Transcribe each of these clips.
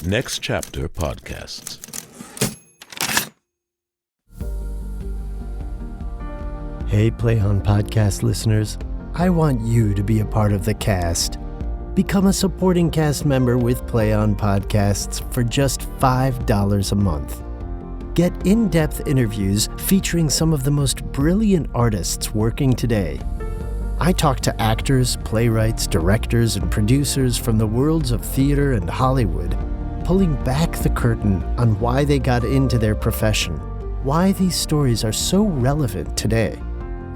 Next Chapter Podcasts. Hey, Play On Podcast listeners. I want you to be a part of the cast. Become a supporting cast member with Play On Podcasts for just $5 a month. Get in-depth interviews featuring some of the most brilliant artists working today. I talk to actors, playwrights, directors, and producers from the worlds of theater and Hollywood, pulling back the curtain on why they got into their profession, why these stories are so relevant today,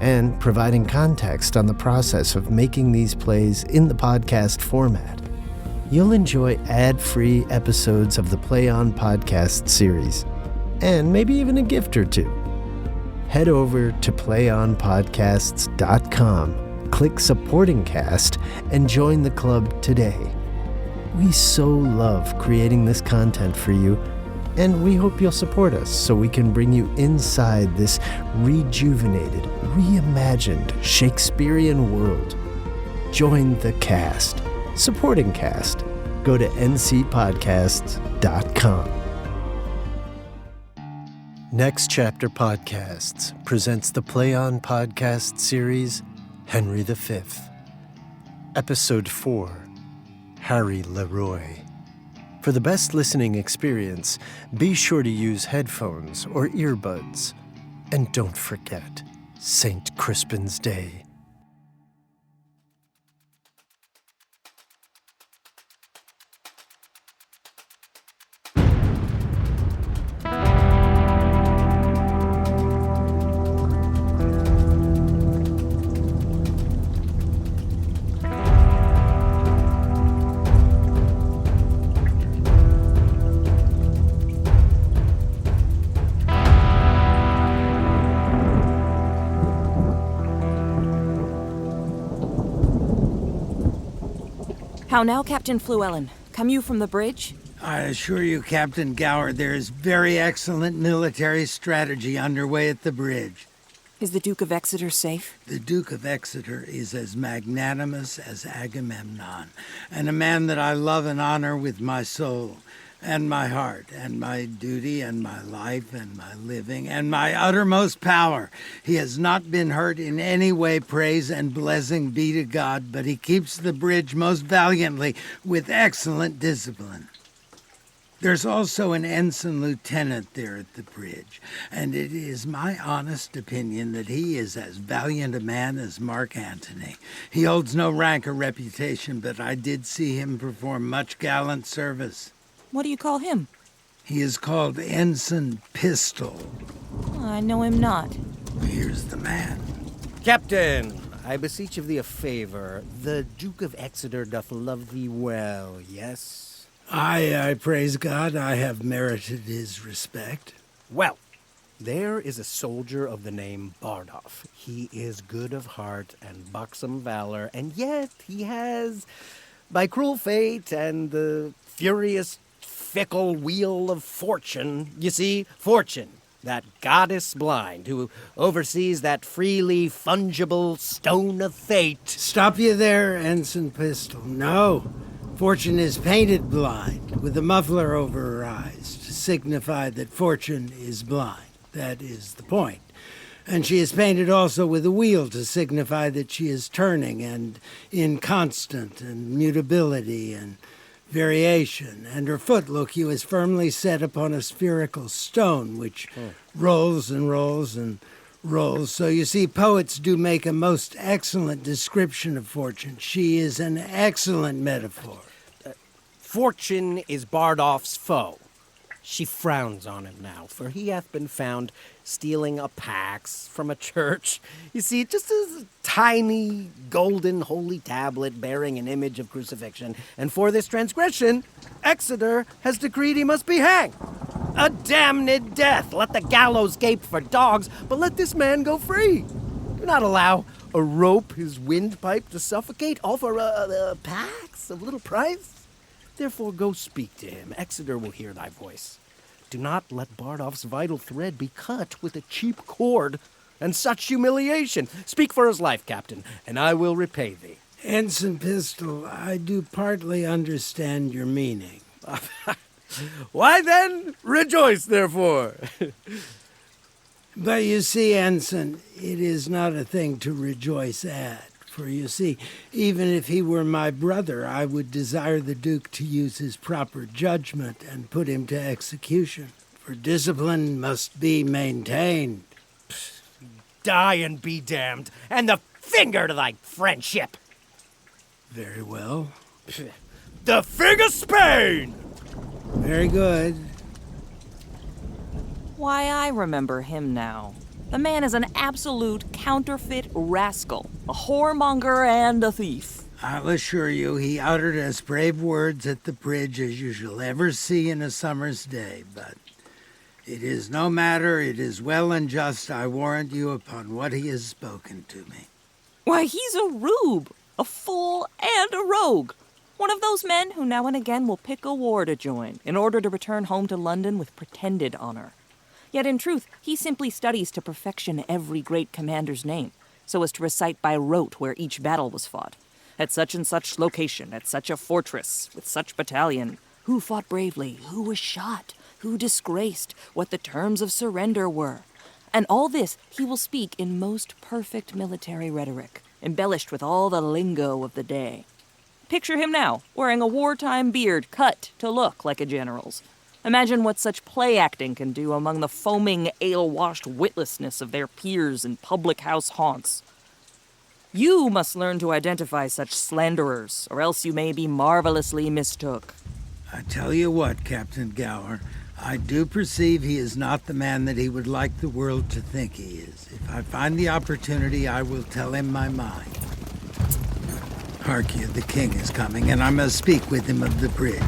and providing context on the process of making these plays in the podcast format. You'll enjoy ad-free episodes of the Play On Podcast series, and maybe even a gift or two. Head over to playonpodcasts.com, click Supporting Cast, and join the club today. We so love creating this content for you, and we hope you'll support us so we can bring you inside this rejuvenated, reimagined Shakespearean world. Join the cast. Supporting Cast. Go to ncpodcasts.com. Next Chapter Podcasts presents the Play On Podcast series, Henry V. Episode 4, Harry LeRoy. For the best listening experience, be sure to use headphones or earbuds. And don't forget, St. Crispin's Day. How now, Captain Fluellen? Come you from the bridge? I assure you, Captain Gower, there is very excellent military strategy underway at the bridge. Is the Duke of Exeter safe? The Duke of Exeter is as magnanimous as Agamemnon, and a man that I love and honor with my soul, and my heart, and my duty, and my life, and my living, and my uttermost power. He has not been hurt in any way, praise and blessing be to God, but he keeps the bridge most valiantly with excellent discipline. There's also an ensign lieutenant there at the bridge, and it is my honest opinion that he is as valiant a man as Mark Antony. He holds no rank or reputation, but I did see him perform much gallant service. What do you call him? He is called Ensign Pistol. I know him not. Here's the man. Captain, I beseech of thee a favor. The Duke of Exeter doth love thee well, yes? I praise God, I have merited his respect. Well, there is a soldier of the name Bardolph. He is good of heart and buxom valor, and yet he has, by cruel fate and the furious fickle wheel of fortune, you see, fortune, that goddess blind who oversees that freely fungible stone of fate. Stop you there, Ensign Pistol. No, fortune is painted blind, with a muffler over her eyes, to signify that fortune is blind. That is the point. And she is painted also with a wheel to signify that she is turning and inconstant and mutability and variation, and her foot, look you, is firmly set upon a spherical stone, which rolls and rolls and rolls. So you see, poets do make a most excellent description of fortune. She is an excellent metaphor. Fortune is Bardolph's foe. She frowns on him now, for he hath been found stealing a pax from a church. You see, just a tiny golden holy tablet bearing an image of crucifixion. And for this transgression, Exeter has decreed he must be hanged. A damned death. Let the gallows gape for dogs, but let this man go free. Do not allow a rope his windpipe to suffocate, all for a pax of little price. Therefore go speak to him. Exeter will hear thy voice. Do not let Bardolph's vital thread be cut with a cheap cord and such humiliation. Speak for his life, Captain, and I will repay thee. Ensign Pistol, I do partly understand your meaning. Why then, rejoice therefore. But you see, Ensign, it is not a thing to rejoice at. For you see, even if he were my brother, I would desire the Duke to use his proper judgment and put him to execution. For discipline must be maintained. Die and be damned, and the finger to thy friendship. Very well. The Fig of Spain! Very good. Why, I remember him now. The man is an absolute counterfeit rascal, a whoremonger and a thief. I'll assure you he uttered as brave words at the bridge as you shall ever see in a summer's day, but it is no matter, it is well and just, I warrant you, upon what he has spoken to me. Why, he's a rube, a fool and a rogue. One of those men who now and again will pick a war to join in order to return home to London with pretended honor. Yet in truth, he simply studies to perfection every great commander's name, so as to recite by rote where each battle was fought. At such and such location, at such a fortress, with such battalion, who fought bravely, who was shot, who disgraced, what the terms of surrender were. And all this he will speak in most perfect military rhetoric, embellished with all the lingo of the day. Picture him now, wearing a wartime beard cut to look like a general's. Imagine what such play acting can do among the foaming, ale-washed witlessness of their peers in public house haunts. You must learn to identify such slanderers, or else you may be marvelously mistook. I tell you what, Captain Gower, I do perceive he is not the man that he would like the world to think he is. If I find the opportunity, I will tell him my mind. Hark you, the king is coming, and I must speak with him of the bridge.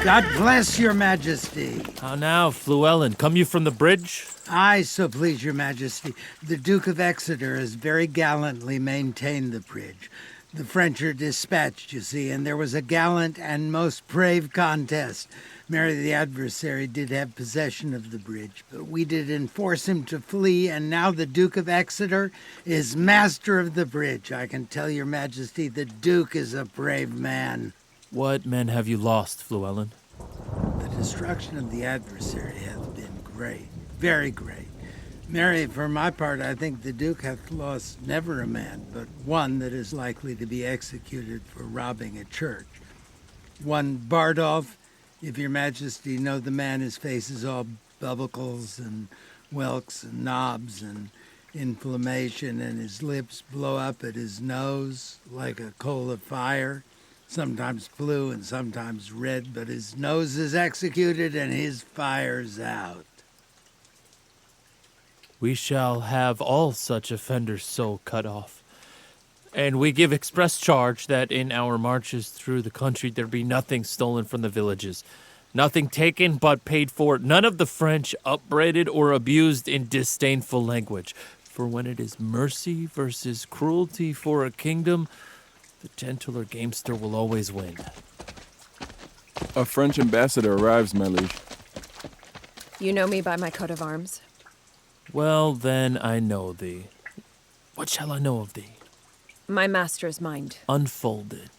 God bless your majesty. How now, Fluellen? Come you from the bridge? Aye, so please your majesty. The Duke of Exeter has very gallantly maintained the bridge. The French are dispatched, you see, and there was a gallant and most brave contest. Mary the adversary did have possession of the bridge, but we did enforce him to flee, and now the Duke of Exeter is master of the bridge. I can tell your majesty the Duke is a brave man. What men have you lost, Fluellen? The destruction of the adversary hath been great, very great. Mary, for my part, I think the Duke hath lost never a man, but one that is likely to be executed for robbing a church. One Bardolph, if your majesty know the man, his face is all bubblecles and whelks and knobs and inflammation, and his lips blow up at his nose like a coal of fire. Sometimes blue and sometimes red, but his nose is executed and his fire's out. We shall have all such offenders so cut off. And we give express charge that in our marches through the country there be nothing stolen from the villages, nothing taken but paid for, none of the French upbraided or abused in disdainful language. For when it is mercy versus cruelty for a kingdom, the gentler gamester will always win. A French ambassador arrives, my liege. You know me by my coat of arms? Well, then I know thee. What shall I know of thee? My master's mind. Unfolded.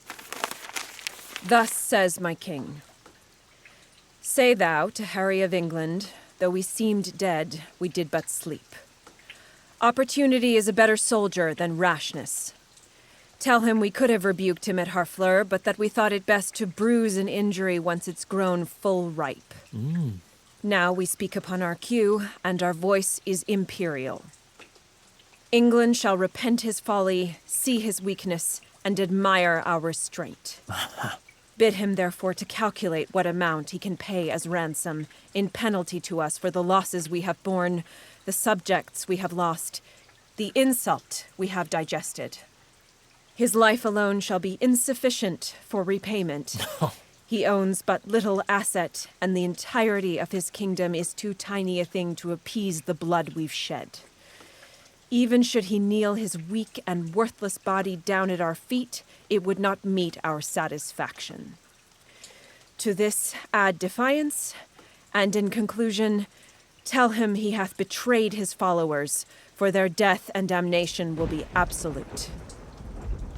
Thus says my king. Say thou to Harry of England, though we seemed dead, we did but sleep. Opportunity is a better soldier than rashness. Tell him we could have rebuked him at Harfleur, but that we thought it best to bruise an injury once it's grown full ripe. Now we speak upon our cue, and our voice is imperial. England shall repent his folly, see his weakness, and admire our restraint. Bid him therefore to calculate what amount he can pay as ransom in penalty to us for the losses we have borne, the subjects we have lost, the insult we have digested. His life alone shall be insufficient for repayment. He owns but little asset, and the entirety of his kingdom is too tiny a thing to appease the blood we've shed. Even should he kneel his weak and worthless body down at our feet, it would not meet our satisfaction. To this add defiance, and in conclusion, tell him he hath betrayed his followers, for their death and damnation will be absolute.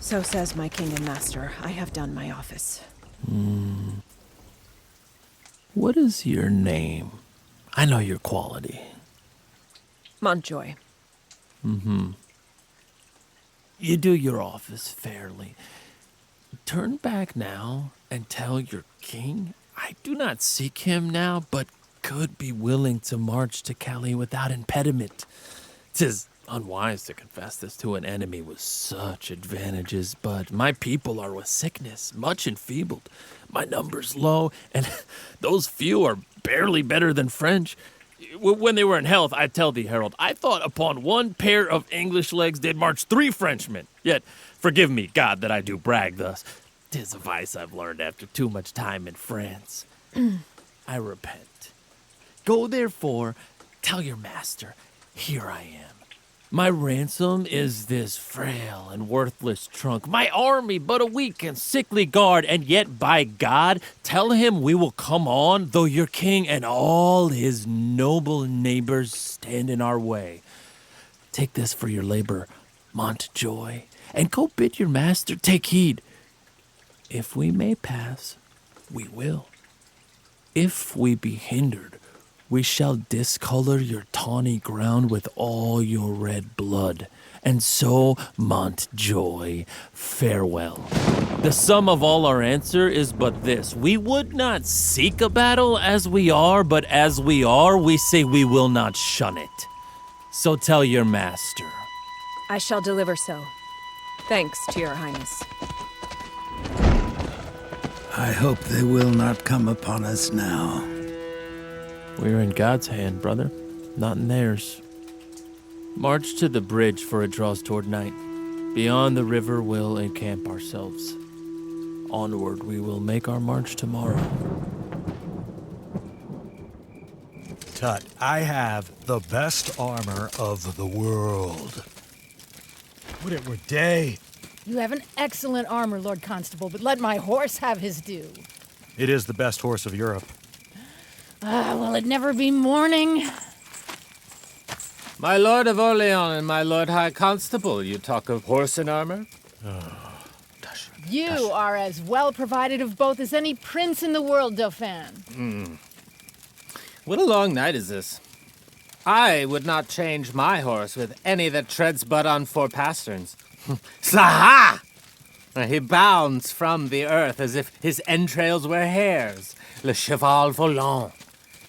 So says my king and master. I have done my office. What is your name? I know your quality. Montjoy. You do your office fairly. Turn back now and tell your king I do not seek him now, but could be willing to march to Calais without impediment. 'Tis unwise to confess this to an enemy with such advantages, but my people are with sickness, much enfeebled. My numbers low, and those few are barely better than French. When they were in health, I tell thee, Harold, I thought upon one pair of English legs did march 3 Frenchmen. Yet, forgive me, God, that I do brag thus. 'Tis a vice I've learned after too much time in France. I repent. Go, therefore, tell your master, here I am. My ransom is this frail and worthless trunk, my army but a weak and sickly guard, and yet, by God, tell him we will come on, though your king and all his noble neighbors stand in our way. Take this for your labor, Montjoy, and go bid your master take heed. If we may pass, we will. If we be hindered, we shall discolor your tawny ground with all your red blood. And so, Montjoy, farewell. The sum of all our answer is but this. We would not seek a battle as we are, but as we are, we say we will not shun it. So tell your master. I shall deliver so. Thanks to your highness. I hope they will not come upon us now. We're in God's hand, brother, not in theirs. March to the bridge, for it draws toward night. Beyond the river we'll encamp ourselves. Onward we will make our march tomorrow. Tut, I have the best armor of the world. Would it were day. You have an excellent armor, Lord Constable, but let my horse have his due. It is the best horse of Europe. Will it never be morning? My Lord of Orleans and my Lord High Constable, you talk of horse and armor? You are as well provided of both as any prince in the world, Dauphin. What a long night is this. I would not change my horse with any that treads but on 4 pasterns. Slaha! He bounds from the earth as if his entrails were hairs. Le cheval volant,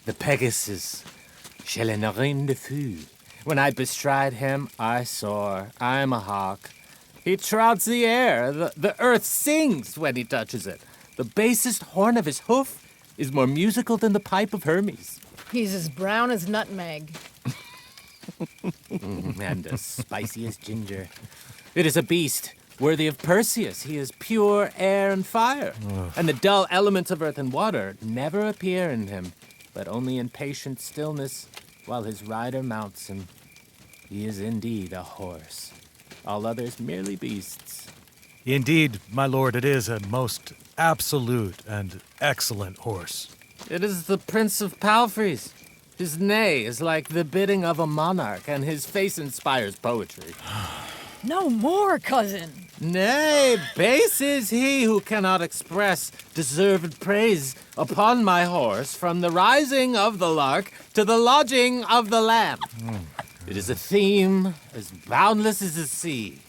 the Pegasus, Chelenerine de feu. When I bestride him, I soar. I am a hawk. He trouts the air. The earth sings when he touches it. The basest horn of his hoof is more musical than the pipe of Hermes. He's as brown as nutmeg. And as spicy as ginger. It is a beast worthy of Perseus. He is pure air and fire. And the dull elements of earth and water never appear in him, but only in patient stillness while his rider mounts him. He is indeed a horse. All others merely beasts. Indeed, my lord, it is a most absolute and excellent horse. It is the Prince of Palfreys. His neigh is like the bidding of a monarch, and his face inspires poetry. No more, cousin. Nay, base is he who cannot express deserved praise upon my horse from the rising of the lark to the lodging of the lamb. It is a theme as boundless as the sea.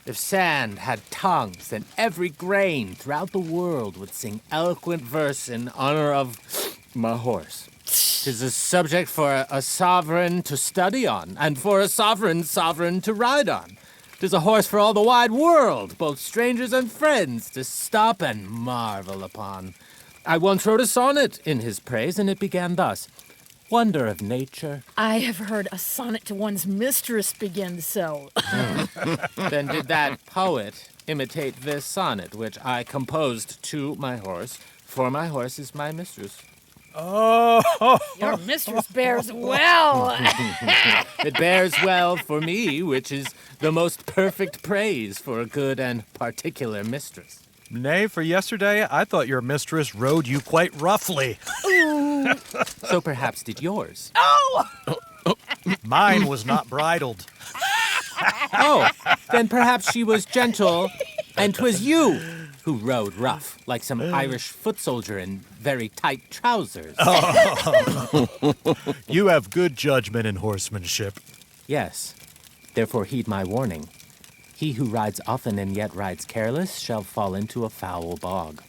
If sand had tongues, then every grain throughout the world would sing eloquent verse in honor of my horse. 'Tis a subject for a sovereign to study on, and for a sovereign to ride on. 'Tis a horse for all the wide world, both strangers and friends, to stop and marvel upon. I once wrote a sonnet in his praise, and it began thus. Wonder of nature. I have heard a sonnet to one's mistress begin so. Then did that poet imitate this sonnet, which I composed to my horse, for my horse is my mistress. Oh! Your mistress bears well. It bears well for me, which is the most perfect praise for a good and particular mistress. Nay, for yesterday, I thought your mistress rode you quite roughly. So perhaps did yours. Mine was not bridled. Oh, then perhaps she was gentle, and 'twas you who rode rough, like some Irish foot soldier in very tight trousers. You have good judgment in horsemanship. Yes, therefore heed my warning. He who rides often and yet rides careless shall fall into a foul bog.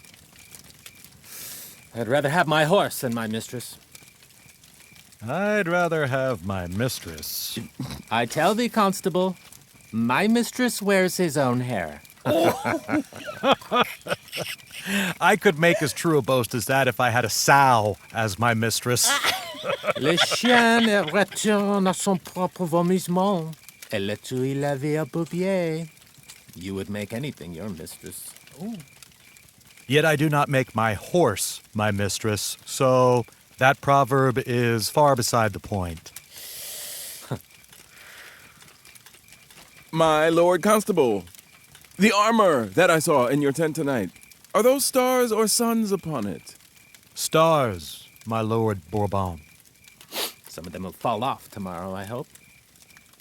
I'd rather have my horse than my mistress. I'd rather have my mistress. I tell thee, Constable, my mistress wears his own hair. I could make as true a boast as that if I had a sow as my mistress. Le chien retourne à son propre vomissement. Et le tue la vie à Bouvier. You would make anything your mistress. Yet I do not make my horse my mistress, so that proverb is far beside the point. My Lord Constable, the armor that I saw in your tent tonight, are those stars or suns upon it? Stars, my Lord Bourbon. Some of them will fall off tomorrow, I hope.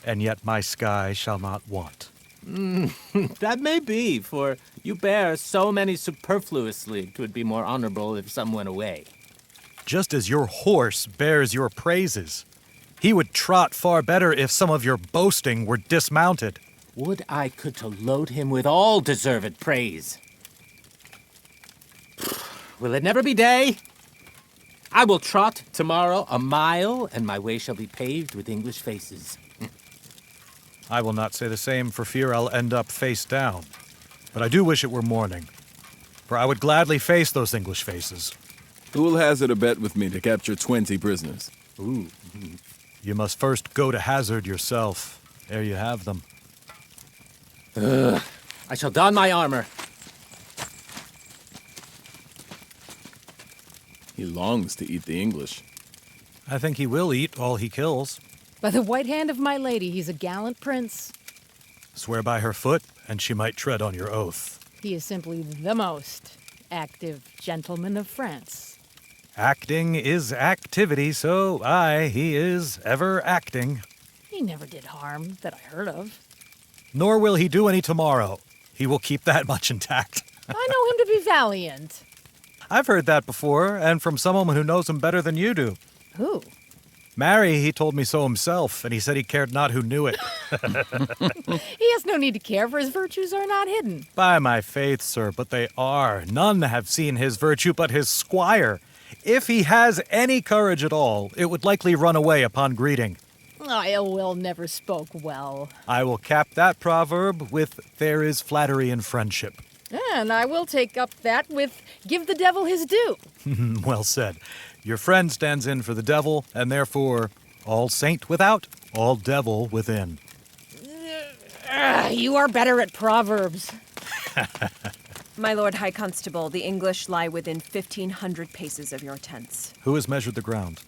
And yet my sky shall not want. That may be, for you bear so many superfluously, 'twould be more honorable if some went away. Just as your horse bears your praises, he would trot far better if some of your boasting were dismounted. Would I could to load him with all deserved praise. Will it never be day? I will trot tomorrow a mile, and my way shall be paved with English faces. I will not say the same for fear I'll end up face down. But I do wish it were morning, for I would gladly face those English faces. Who will hazard a bet with me to capture 20 prisoners? Ooh. You must first go to hazard yourself, ere you have them. I shall don my armor. He longs to eat the English. I think he will eat all he kills. By the white hand of my lady, he's a gallant prince. Swear by her foot, and she might tread on your oath. He is simply the most active gentleman of France. Acting is activity, so he is ever acting. He never did harm that I heard of. Nor will he do any tomorrow. He will keep that much intact. I know him to be valiant. I've heard that before, and from someone who knows him better than you do. Who? Marry, he told me so himself, and he said he cared not who knew it. He has no need to care, for his virtues are not hidden. By my faith, sir, but they are. None have seen his virtue but his squire. If he has any courage at all, it would likely run away upon greeting. Will never spoke well. I will cap that proverb with, there is flattery in friendship. And I will take up that with, give the devil his due. Well said. Your friend stands in for the devil, and therefore, all saint without, all devil within. You are better at proverbs. My Lord High Constable, the English lie within 1,500 paces of your tents. Who has measured the ground?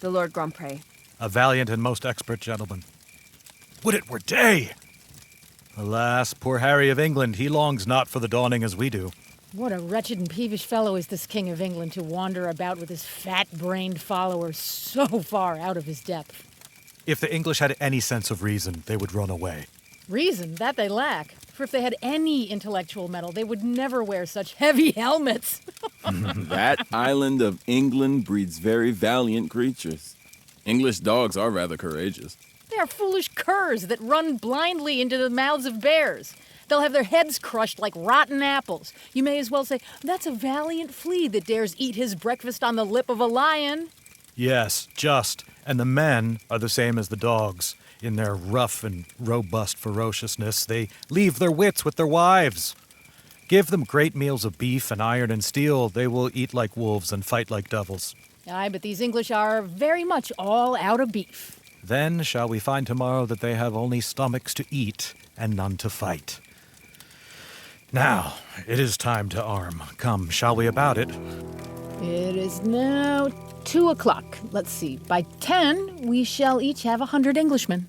The Lord Grandpré. A valiant and most expert gentleman. Would it were day! Alas, poor Harry of England, he longs not for the dawning as we do. What a wretched and peevish fellow is this King of England to wander about with his fat-brained followers so far out of his depth. If the English had any sense of reason, they would run away. Reason, that they lack. For if they had any intellectual mettle, they would never wear such heavy helmets. That island of England breeds very valiant creatures. English dogs are rather courageous. They are foolish curs that run blindly into the mouths of bears. They'll have their heads crushed like rotten apples. You may as well say, that's a valiant flea that dares eat his breakfast on the lip of a lion. Yes, just. And the men are the same as the dogs. In their rough and robust ferociousness, they leave their wits with their wives. Give them great meals of beef and iron and steel, they will eat like wolves and fight like devils. Aye, but these English are very much all out of beef. Then shall we find tomorrow that they have only stomachs to eat and none to fight. Now, it is time to arm. Come, shall we about it? It is now 2 o'clock. Let's see. By 10, we shall each have 100 Englishmen.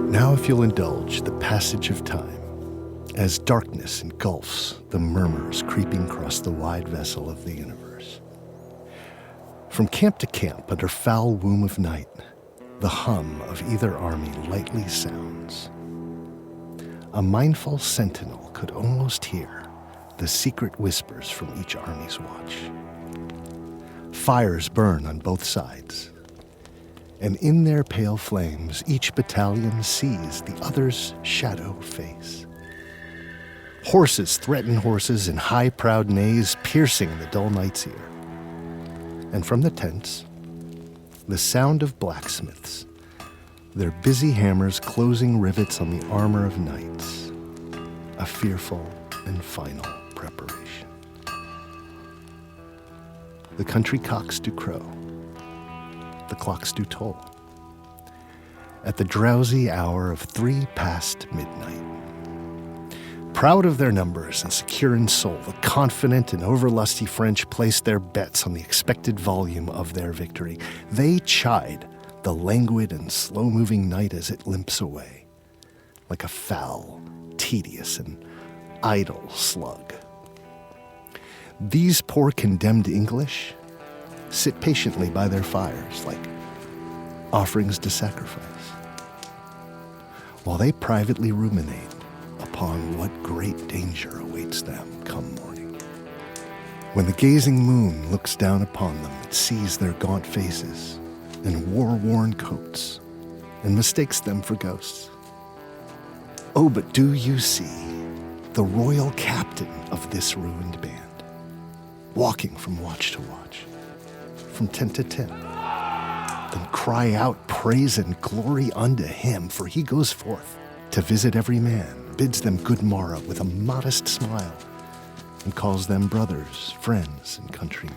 Now, if you'll indulge the passage of time, as darkness engulfs the murmurs creeping across the wide vessel of the universe. From camp to camp, under foul womb of night, the hum of either army lightly sounds. a mindful sentinel could almost hear the secret whispers from each army's watch. Fires burn on both sides, and in their pale flames, each battalion sees the other's shadow face. Horses threaten horses in high, proud neighs, piercing the dull night's ear. And from the tents, the sound of blacksmiths, their busy hammers closing rivets on the armor of knights, a fearful and final preparation. The country cocks do crow, the clocks do toll. At the drowsy hour of 3 past midnight, proud of their numbers and secure in soul, the confident and overlusty French place their bets on the expected volume of their victory. They chide the languid and slow-moving night as it limps away, like a foul, tedious, and idle slug. These poor condemned English sit patiently by their fires like offerings to sacrifice, while they privately ruminate upon what great danger awaits them come morning. When the gazing moon looks down upon them, it sees their gaunt faces and war-worn coats and mistakes them for ghosts. Oh, but do you see the royal captain of this ruined band, walking from watch to watch, from tent to tent? Then cry out praise and glory unto him, for he goes forth to visit every man, bids them good morrow with a modest smile, and calls them brothers, friends, and countrymen.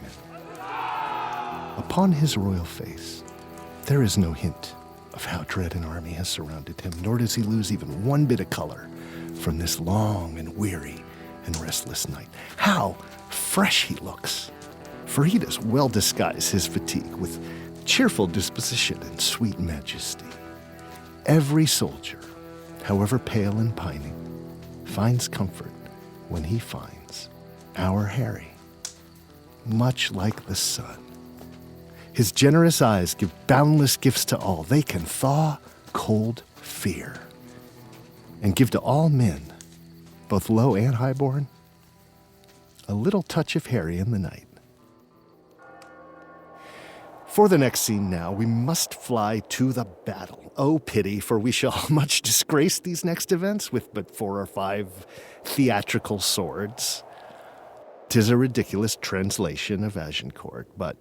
Upon his royal face, there is no hint of how dread an army has surrounded him, nor does he lose even one bit of color from this long and weary and restless night. How fresh he looks, for he does well disguise his fatigue with cheerful disposition and sweet majesty. Every soldier, however pale and pining, finds comfort when he finds our Harry, much like the sun. His generous eyes give boundless gifts to all. They can thaw cold fear and give to all men, both low and highborn, a little touch of Harry in the night. For the next scene now, we must fly to the battle. Oh, pity, for we shall much disgrace these next events with but 4 or 5 theatrical swords. 'Tis a ridiculous translation of Agincourt, but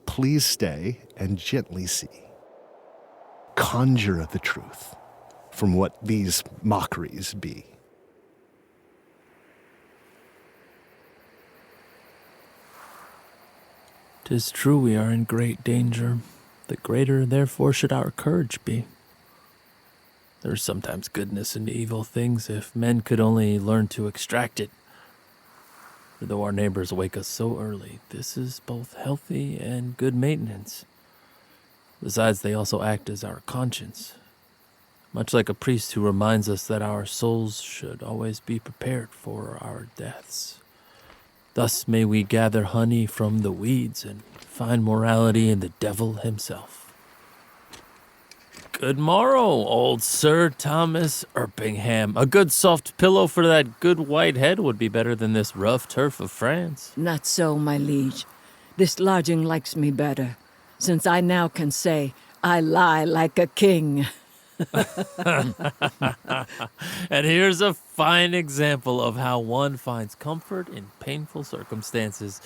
please stay and gently see. Conjure the truth from what these mockeries be. 'Tis true we are in great danger. The greater, therefore, should our courage be. There is sometimes goodness in evil things if men could only learn to extract it. For though our neighbors wake us so early, this is both healthy and good maintenance. Besides, they also act as our conscience, much like a priest who reminds us that our souls should always be prepared for our deaths. Thus may we gather honey from the weeds and find morality in the devil himself. Good morrow, old Sir Thomas Erpingham. A good soft pillow for that good white head would be better than this rough turf of France. Not so, my liege. This lodging likes me better, since I now can say I lie like a king. And here's a fine example of how one finds comfort in painful circumstances.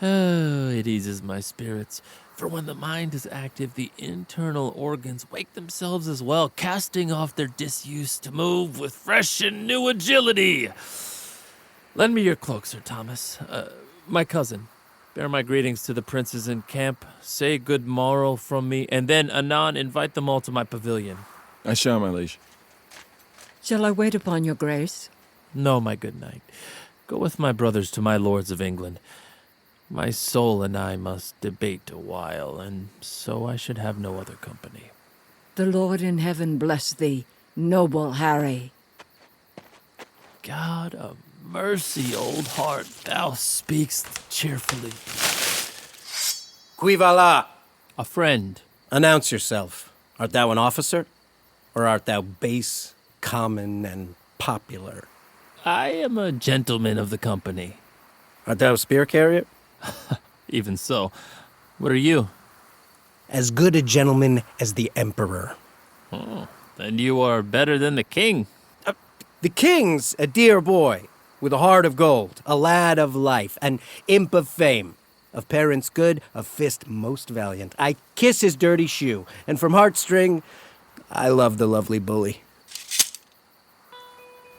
Oh, it eases my spirits, for when the mind is active, the internal organs wake themselves as well, casting off their disuse to move with fresh and new agility. Lend me your cloak, Sir Thomas. My cousin, bear my greetings to the princes in camp. Say good morrow from me, and then anon invite them all to my pavilion. I shall, my liege. Shall I wait upon your grace? No, my good knight. Go with my brothers to my lords of England. My soul and I must debate a while, and so I should have no other company. The Lord in heaven bless thee, noble Harry. God of mercy, old heart, thou speakst cheerfully. Qui va là? A friend. Announce yourself. Art thou an officer? Or art thou base, common and popular. I am a gentleman of the company. Art thou a spear carrier? Even so. What are you? As good a gentleman as the emperor. Oh, then you are better than the king. The king's a dear boy, with a heart of gold, a lad of life, an imp of fame. Of parents good, of fist most valiant. I kiss his dirty shoe, and from heartstring, I love the lovely bully.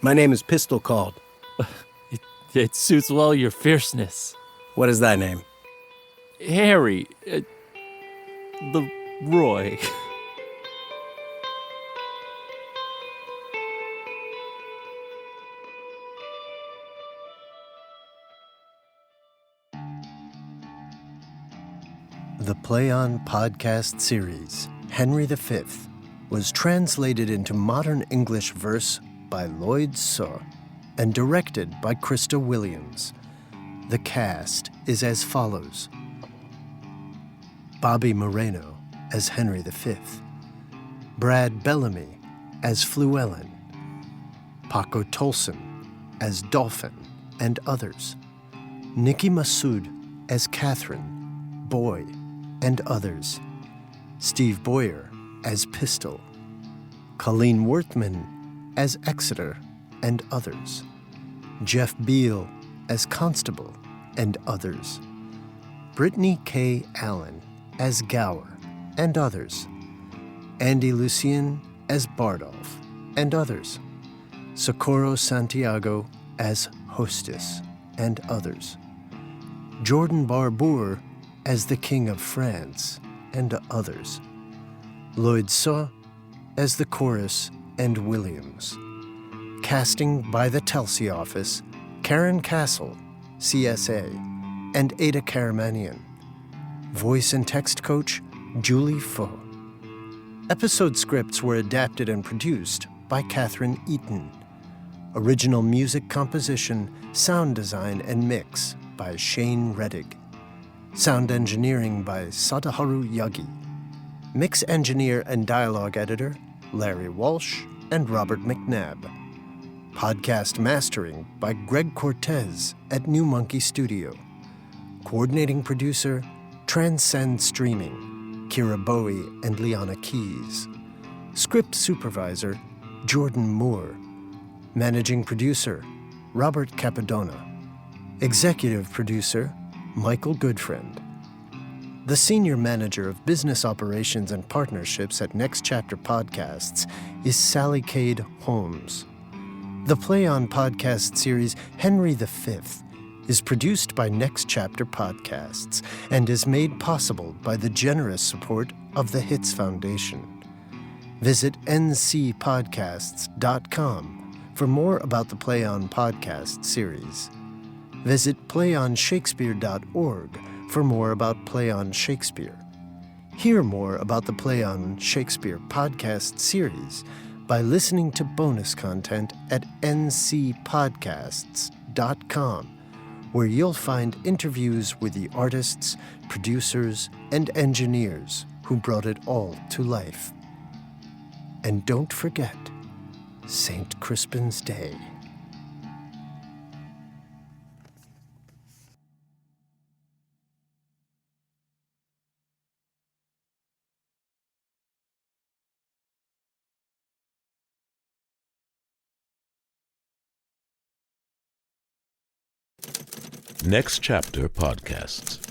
My name is Pistol Called. It suits well your fierceness. What is thy name? Harry. LeRoy. The Play On podcast series, Henry V, was translated into modern English verse by Lloyd Saw and directed by Krista Williams. The cast is as follows: Bobby Moreno as Henry V, Brad Bellamy as Fluellen, Paco Tolson as Dauphin and others, Nikki Massoud as Catherine, Boy, and others, Steve Boyer as Pistol, Colleen Worthman as Exeter and others, Jeff Beal as Constable and others, Brittany K. Allen as Gower and others, Andy Lucien as Bardolph and others, Socorro Santiago as Hostess and others, Jordan Barbour as the King of France and others, Lloyd Saw as the Chorus and Williams. Casting by the Telsey office, Karen Castle, CSA, and Ada Karamanian. Voice and text coach, Julie Faux. Episode scripts were adapted and produced by Catherine Eaton. Original music composition, sound design, and mix by Shane Reddig. Sound engineering by Sadaharu Yagi. Mix engineer and dialogue editor, Larry Walsh and Robert McNabb. Podcast mastering by Greg Cortez at New Monkey Studio. Coordinating producer, Transcend Streaming, Kira Bowie and Liana Keys. Script supervisor, Jordan Moore. Managing producer, Robert Capadona. Executive producer, Michael Goodfriend. The Senior Manager of Business Operations and Partnerships at Next Chapter Podcasts is Sally Cade Holmes. The Play On podcast series Henry V is produced by Next Chapter Podcasts and is made possible by the generous support of the Hits Foundation. Visit ncpodcasts.com for more about the Play On podcast series. Visit playonshakespeare.org for more about Play On Shakespeare. Hear more about the Play On Shakespeare podcast series by listening to bonus content at ncpodcasts.com, where you'll find interviews with the artists, producers, and engineers who brought it all to life. And don't forget, St. Crispin's Day. Next Chapter Podcasts.